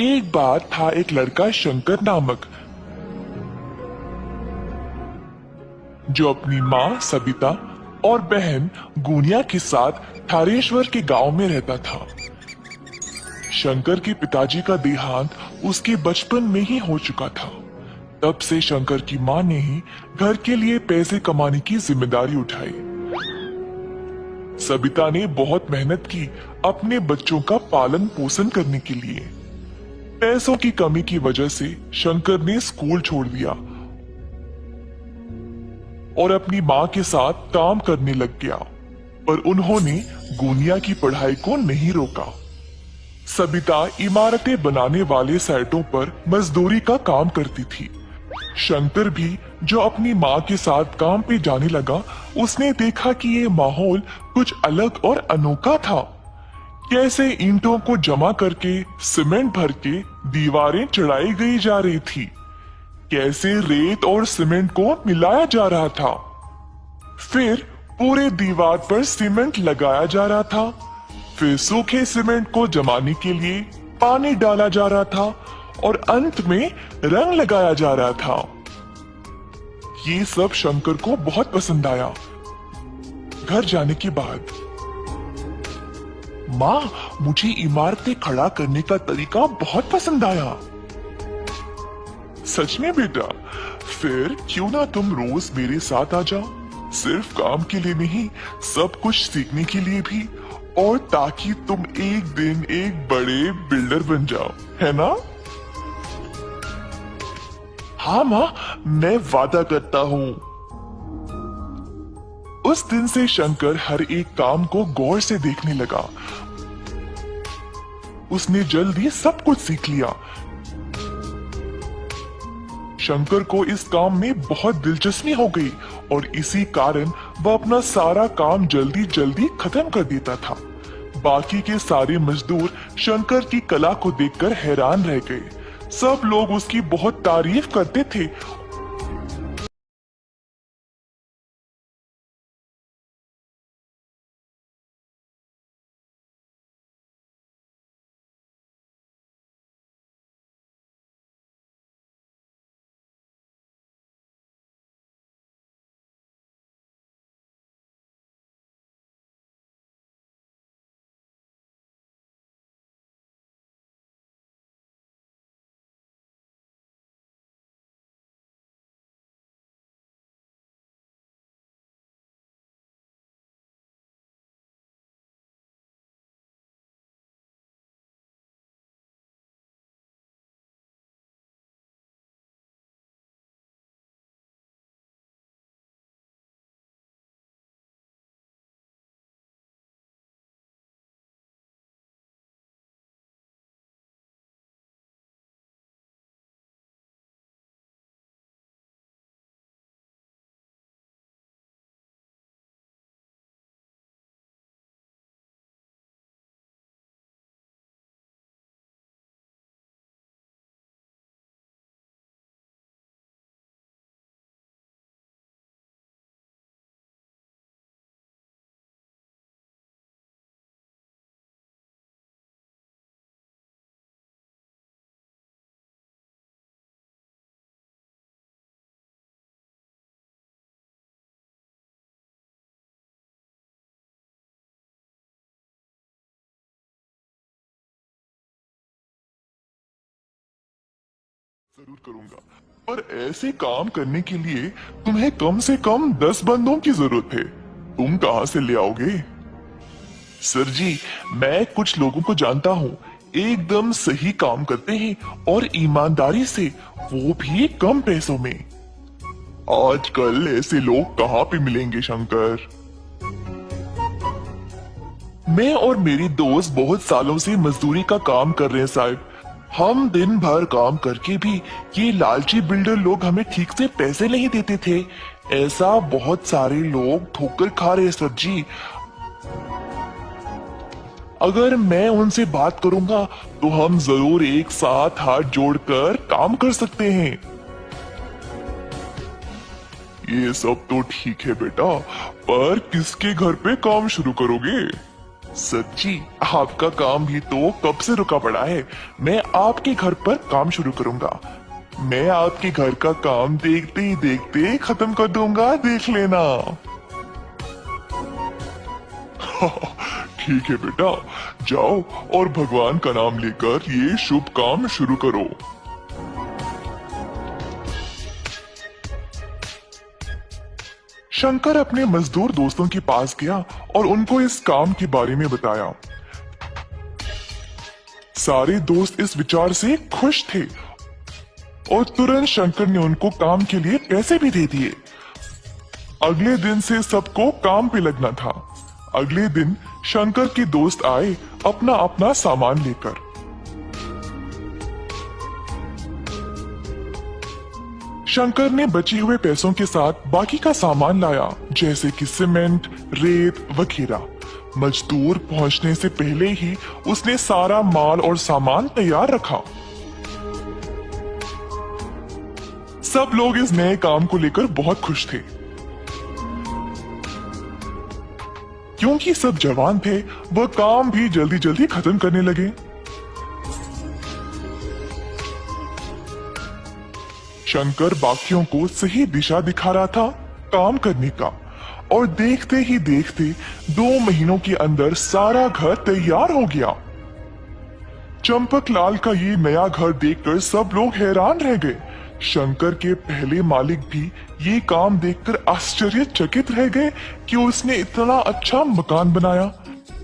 एक बार था एक लड़का शंकर नामक, जो अपनी माँ सबिता और बहन गुनिया के साथ थारेश्वर के गांव में रहता था। शंकर के पिताजी का देहांत उसके बचपन में ही हो चुका था। तब से शंकर की माँ ने ही घर के लिए पैसे कमाने की जिम्मेदारी उठाई। सबिता ने बहुत मेहनत की अपने बच्चों का पालन पोषण करने के लिए। पैसों की कमी की वजह से शंकर ने स्कूल छोड़ दिया और अपनी माँ के साथ काम करने लग गया, पर उन्होंने गुनिया की पढ़ाई को नहीं रोका। सबिता इमारतें बनाने वाले साइटों पर मजदूरी का काम करती थी। शंकर भी जो अपनी माँ के साथ काम पे जाने लगा, उसने देखा कि ये माहौल कुछ अलग और अनोखा था। कैसे ईंटों को जमा करके सीमेंट भर के दीवारें चढ़ाई गई जा रही थी, कैसे रेत और सीमेंट को मिलाया जा रहा था, फिर पूरे दीवार पर सीमेंट लगाया जा रहा था, फिर सूखे सीमेंट को जमाने के लिए पानी डाला जा रहा था और अंत में रंग लगाया जा रहा था। ये सब शंकर को बहुत पसंद आया। घर जाने के बाद, माँ, मुझे इमारतें खड़ा करने का तरीका बहुत पसंद आया। सच में बेटा? फिर क्यों ना तुम रोज मेरे साथ आ जाओ, सिर्फ काम के लिए नहीं, सब कुछ सीखने के लिए भी, और ताकि तुम एक दिन एक बड़े बिल्डर बन जाओ, है ना? हाँ माँ, मैं वादा करता हूँ। उस दिन से शंकर हर एक काम को गौर से देखने लगा। उसने जल्दी सब कुछ सीख लिया। शंकर को इस काम में बहुत दिलचस्पी हो गई और इसी कारण वह अपना सारा काम जल्दी जल्दी खत्म कर देता था। बाकी के सारे मजदूर शंकर की कला को देखकर हैरान रह गए। सब लोग उसकी बहुत तारीफ करते थे। जरूर करूंगा, पर ऐसे काम करने के लिए तुम्हें कम से कम 10 बंदों की जरूरत है। तुम कहां से ले आओगे? सर जी, मैं कुछ लोगों को जानता हूँ, एकदम सही काम करते हैं और ईमानदारी से, वो भी कम पैसों में। आजकल ऐसे लोग कहाँ पे मिलेंगे शंकर? मैं और मेरी दोस्त बहुत सालों से मजदूरी का काम कर रहे हैं साहब। हम दिन भर काम करके भी ये लालची बिल्डर लोग हमें ठीक से पैसे नहीं देते थे। ऐसा बहुत सारे लोग ठोकर खा रहे हैं सर जी। अगर मैं उनसे बात करूंगा तो हम जरूर एक साथ हाथ जोड़कर काम कर सकते हैं। ये सब तो ठीक है बेटा, पर किसके घर पे काम शुरू करोगे? सच्ची आपका काम भी तो कब से रुका पड़ा है। मैं आपके घर पर काम शुरू करूंगा। मैं आपके घर का काम देखते ही देखते खत्म कर दूंगा, देख लेना। ठीक है बेटा, जाओ और भगवान का नाम लेकर ये शुभ काम शुरू करो। शंकर अपने मजदूर दोस्तों के पास गया और उनको इस काम के बारे में बताया। सारे दोस्त इस विचार से खुश थे और तुरंत शंकर ने उनको काम के लिए पैसे भी दे दिए। अगले दिन से सबको काम पे लगना था। अगले दिन शंकर के दोस्त आए अपना अपना सामान लेकर। शंकर ने बचे हुए पैसों के साथ बाकी का सामान लाया, जैसे कि सीमेंट, रेत वगैरह। मजदूर पहुंचने से पहले ही उसने सारा माल और सामान तैयार रखा। सब लोग इस नए काम को लेकर बहुत खुश थे। क्योंकि सब जवान थे, वह काम भी जल्दी जल्दी खत्म करने लगे। शंकर बाकियों को सही दिशा दिखा रहा था काम करने का, और देखते ही देखते 2 महीनों के अंदर सारा घर तैयार हो गया। चंपकलाल का ये नया घर देखकर सब लोग हैरान रह गए। शंकर के पहले मालिक भी ये काम देखकर आश्चर्यचकित रह गए कि उसने इतना अच्छा मकान बनाया।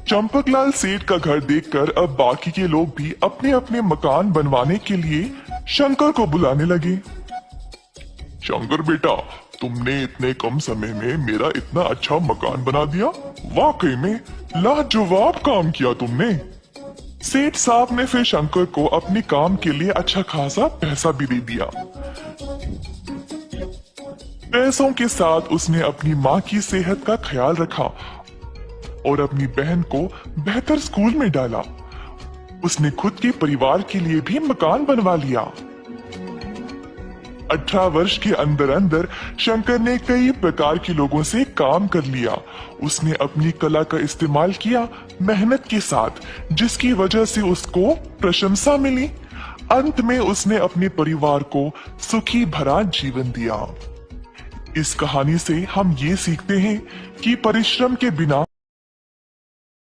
चंपकलाल सेठ का घर देखकर अब बाकी के लोग भी अपने अपने मकान बनवाने के लिए शंकर को बुलाने लगे। शंकर बेटा, तुमने इतने कम समय में मेरा इतना अच्छा मकान बना दिया। वाकई में लाजवाब काम किया तुमने। सेठ साहब ने फिर शंकर को अपने काम के लिए अच्छा खासा पैसा भी दे दिया। पैसों के साथ उसने अपनी माँ की सेहत का ख्याल रखा और अपनी बहन को बेहतर स्कूल में डाला। उसने खुद के परिवार के लिए भी मकान बनवा लिया। 18 वर्ष के अंदर अंदर शंकर ने कई प्रकार के लोगों से काम कर लिया। उसने अपनी कला का इस्तेमाल किया मेहनत के साथ, जिसकी वजह से उसको प्रशंसा मिली। अंत में उसने अपने परिवार को सुखी भरा जीवन दिया। इस कहानी से हम ये सीखते हैं कि परिश्रम के बिना